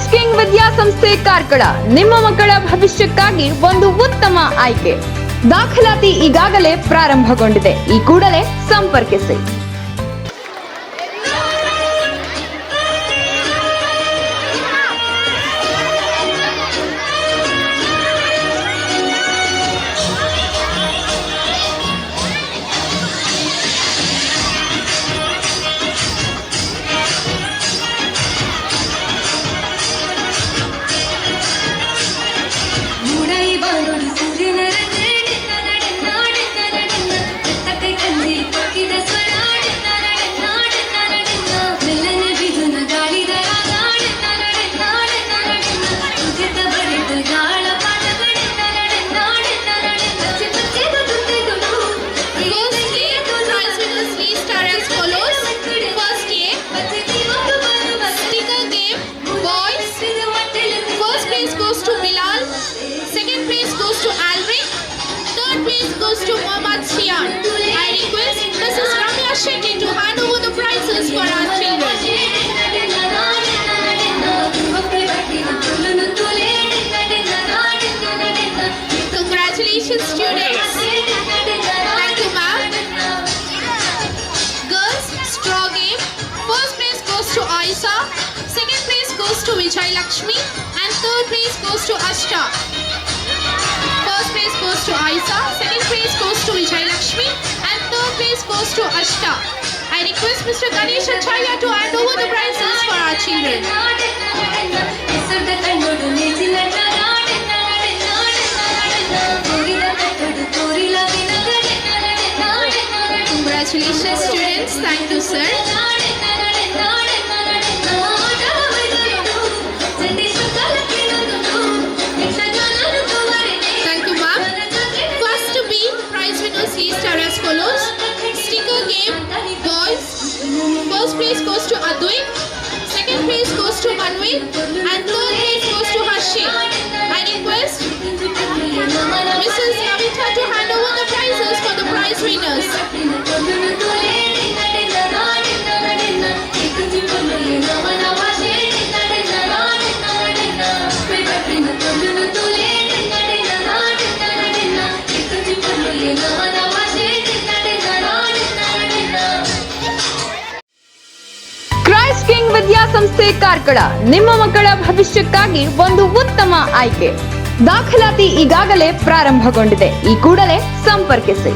Christ king ವಿದ್ಯಾಸಂಸ್ಥೆ ಕಾರ್ಕಳ ನಿಮ್ಮ ಮಕ್ಕಳ ಭವಿಷ್ಯಕ್ಕಾಗಿ ಒಂದು ಉತ್ತಮ ಆಯ್ಕೆ. ದಾಖಲಾತಿ ಈಗಾಗಲೇ ಪ್ರಾರಂಭಗೊಂಡಿದೆ. ಈ ಕೂಡಲೇ ಸಂಪರ್ಕಿಸಿ. Goes to Mohammad Sian. I request Mrs. Ramya Shetty to hand over the prizes for our children. Congratulations, students. Thank you, ma'am. Girls, straw game. First place goes to Aisha. Second place goes to Vijay Lakshmi. And third place goes to Ashta. First place goes to Aisha, second place goes to Vijay Lakshmi, and third place goes to Ashta. I request Mr. Ganesh Achaya to hand over the prizes for our children. Congratulations, students. Thank you, sir. First place goes to Advait, second place goes to Manvit, and third place goes to Harshit. I request Mrs. Kavita to hand over the prizes for the prize winners. Christ king ವಿದ್ಯಾಸಂಸ್ಥೆ ಕಾರ್ಕಳ ನಿಮ್ಮ ಮಕ್ಕಳ ಭವಿಷ್ಯಕ್ಕಾಗಿ ಒಂದು ಉತ್ತಮ ಆಯ್ಕೆ. ದಾಖಲಾತಿ ಈಗಾಗಲೇ ಪ್ರಾರಂಭಗೊಂಡಿದೆ. ಈ ಕೂಡಲೇ ಸಂಪರ್ಕಿಸಿ.